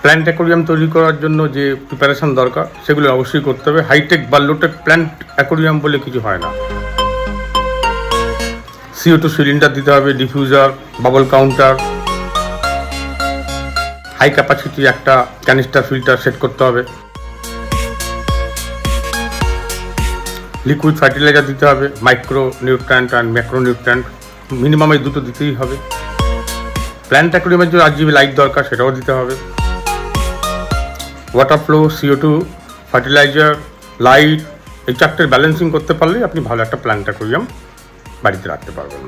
Plant aquarium তৈরি করার জন্য যে প্রিপারেশন দরকার সেগুলো অবশ্যই করতে হবে। হাইটেক বা লোটেক প্ল্যান্ট অ্যাকোরিয়াম বলে কিছু হয় না। CO2 সিলিন্ডার দিতে হবে, diffuser, bubble counter, high capacity একটা ক্যানিস্টার ফিল্টার সেট করতে হবে, লিকুইড ফার্টিলাইজার দিতে হবে, micro nutrient and macro nutrient minimum এই দুটো দিতেই হবে। প্ল্যান্ট অ্যাকোরিয়ামের জন্য RGB লাইট দরকার, সেটাও দিতে হবে। Water flow, CO2, fertiliser, light, এই চারটের ব্যালেন্সিং করতে পারলেই আপনি ভালো একটা প্ল্যান্ট অ্যাকোরিয়াম বাড়িতে রাখতে পারবেন।